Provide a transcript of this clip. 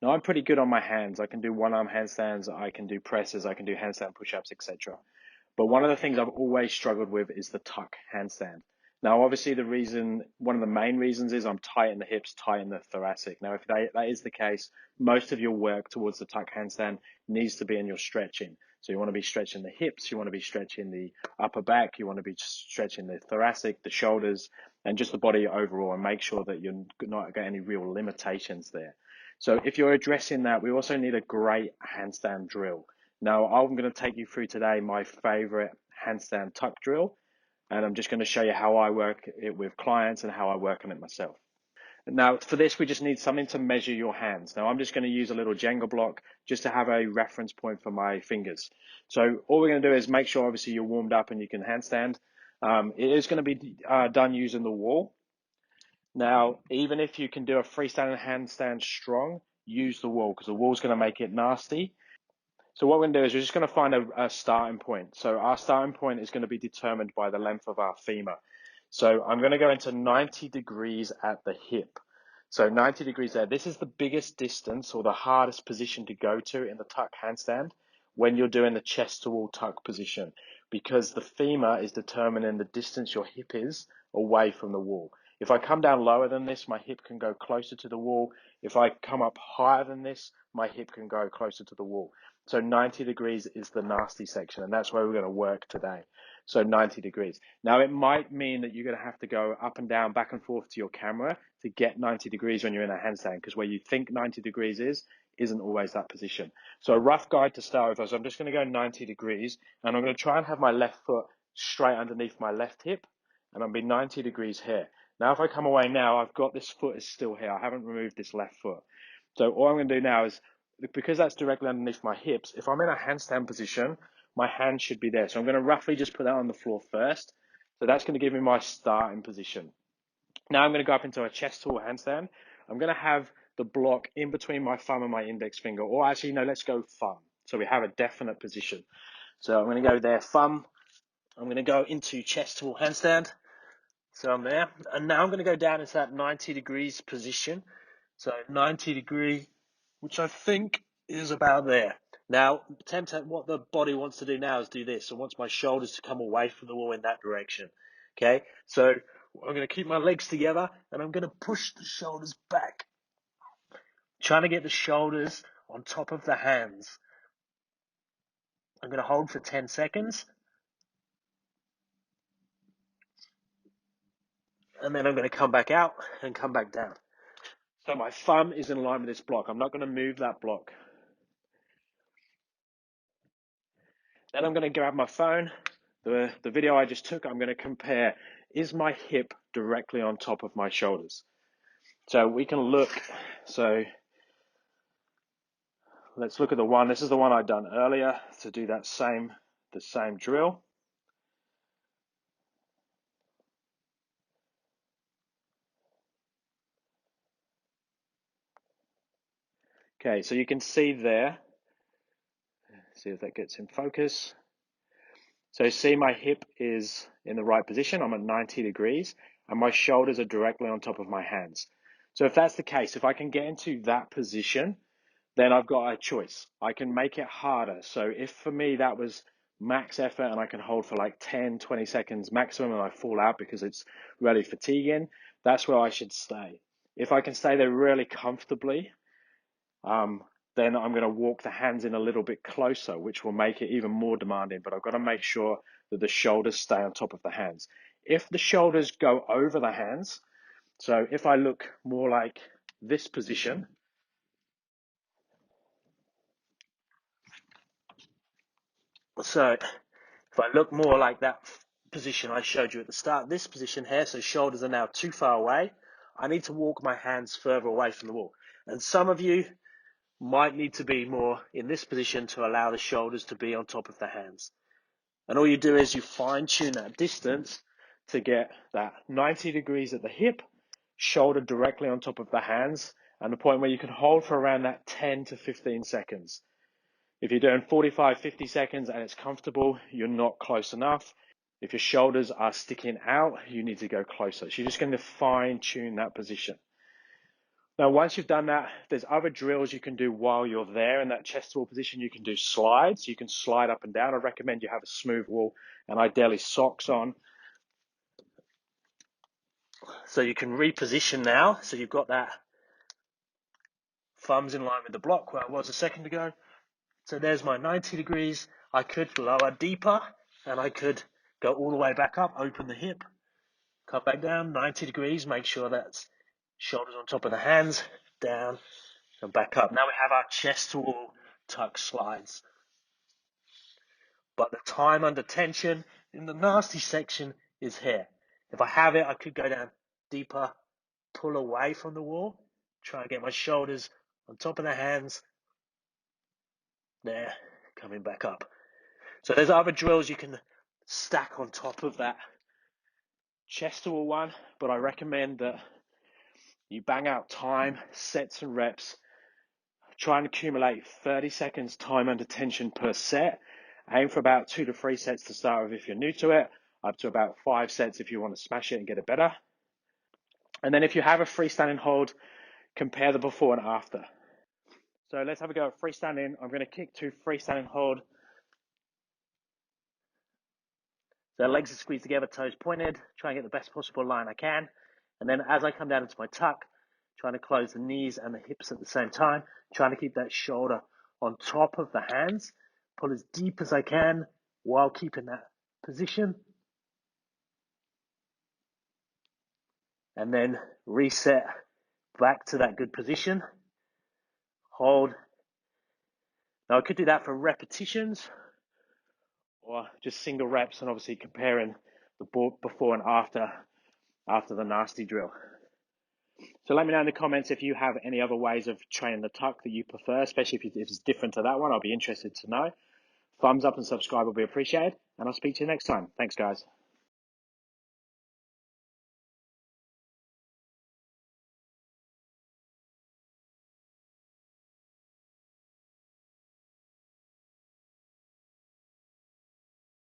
Now I'm pretty good on my hands. I can do one arm handstands, I can do presses, I can do handstand push-ups, etc. But one of the things I've always struggled with is the tuck handstand. Now, obviously, one of the main reasons is I'm tight in the hips, tight in the thoracic. Now, if that is the case, most of your work towards the tuck handstand needs to be in your stretching. So you want to be stretching the hips, you want to be stretching the upper back, you want to be stretching the thoracic, the shoulders, and just the body overall, and make sure that you're not got any real limitations there. So if you're addressing that, we also need a great handstand drill. Now, I'm going to take you through today my favorite handstand tuck drill, and I'm just going to show you how I work it with clients and how I work on it myself. Now, for this, we just need something to measure your hands. Now, I'm just going to use a little Jenga block just to have a reference point for my fingers. So all we're going to do is make sure, obviously, you're warmed up and you can handstand. It is going to be done using the wall. Now, even if you can do a freestanding handstand strong, use the wall, because the wall's going to make it nasty. So what we're going to do is we're just going to find a starting point. So our starting point is going to be determined by the length of our femur. So I'm going to go into 90 degrees at the hip. So 90 degrees there. This is the biggest distance or the hardest position to go to in the tuck handstand when you're doing the chest to wall tuck position, because the femur is determining the distance your hip is away from the wall. If I come down lower than this, my hip can go closer to the wall. If I come up higher than this, my hip can go closer to the wall. So 90 degrees is the nasty section, and that's where we're going to work today. So 90 degrees. Now, it might mean that you're going to have to go up and down, back and forth to your camera to get 90 degrees when you're in a handstand, because where you think 90 degrees isn't always that position. So a rough guide to start with is I'm just going to go 90 degrees, and I'm going to try and have my left foot straight underneath my left hip, and I'll be 90 degrees here. Now, if I come away now, I've got this foot is still here. I haven't removed this left foot. So all I'm going to do now is, because that's directly underneath my hips, if I'm in a handstand position, my hand should be there. So I'm going to roughly just put that on the floor first. So that's going to give me my starting position. Now I'm going to go up into a chest to wall handstand. I'm going to have the block in between my thumb and my index finger. Or actually, no, let's go thumb. So we have a definite position. So I'm going to go there, thumb. I'm going to go into chest to wall handstand. So I'm there. And now I'm going to go down into that 90 degrees position. So 90 degree, which I think is about there. Now, attempt at what the body wants to do now is do this. It wants my shoulders to come away from the wall in that direction. Okay, so I'm going to keep my legs together and I'm going to push the shoulders back. Trying to get the shoulders on top of the hands. I'm going to hold for 10 seconds. And then I'm going to come back out and come back down. So my thumb is in line with this block. I'm not going to move that block. Then I'm going to grab my phone, the video I just took. I'm going to compare, is my hip directly on top of my shoulders? So we can look, so let's look at the one, this is the one I'd done earlier to do the same drill. Okay, so you can see there, see if that gets in focus. So see, my hip is in the right position. I'm at 90 degrees and my shoulders are directly on top of my hands. So if that's the case, if I can get into that position, then I've got a choice. I can make it harder. So if for me that was max effort and I can hold for like 10, 20 seconds maximum and I fall out because it's really fatiguing, that's where I should stay. If I can stay there really comfortably, then I'm going to walk the hands in a little bit closer, which will make it even more demanding, but I've got to make sure that the shoulders stay on top of the hands. If the shoulders go over the hands, so if I look more like this position, so if I look more like that position I showed you at the start, this position here, so shoulders are now too far away, I need to walk my hands further away from the wall. And some of you might need to be more in this position to allow the shoulders to be on top of the hands. And all you do is you fine tune that distance to get that 90 degrees at the hip, shoulder directly on top of the hands, and the point where you can hold for around that 10 to 15 seconds. If you're doing 45, 50 seconds and it's comfortable, you're not close enough. If your shoulders are sticking out, you need to go closer. So you're just going to fine tune that position. Now, once you've done that, there's other drills you can do while you're there in that chest wall position. You can do slides. You can slide up and down. I recommend you have a smooth wall and ideally socks on. So you can reposition now. So you've got that thumbs in line with the block where I was a second ago. So there's my 90 degrees. I could lower deeper and I could go all the way back up, open the hip, come back down 90 degrees, make sure that's shoulders on top of the hands, down and back up. Now we have our chest wall tuck slides. But the time under tension in the nasty section is here. If I have it, I could go down deeper, pull away from the wall, try and get my shoulders on top of the hands, there, coming back up. So there's other drills you can stack on top of that chest wall one, but I recommend that you bang out time, sets and reps, try and accumulate 30 seconds time under tension per set. Aim for about 2 to 3 sets to start with if you're new to it, up to about 5 sets if you want to smash it and get it better. And then if you have a freestanding hold, compare the before and after. So let's have a go at freestanding. I'm going to kick to freestanding hold. So legs are squeezed together, toes pointed, try and get the best possible line I can. And then as I come down into my tuck, trying to close the knees and the hips at the same time, trying to keep that shoulder on top of the hands, pull as deep as I can while keeping that position. And then reset back to that good position. Hold. Now I could do that for repetitions or just single reps and obviously comparing the before and after the nasty drill. So let me know in the comments if you have any other ways of training the tuck that you prefer, especially if it's different to that one. I'll be interested to know. Thumbs up and subscribe will be appreciated, and I'll speak to you next time. Thanks, guys.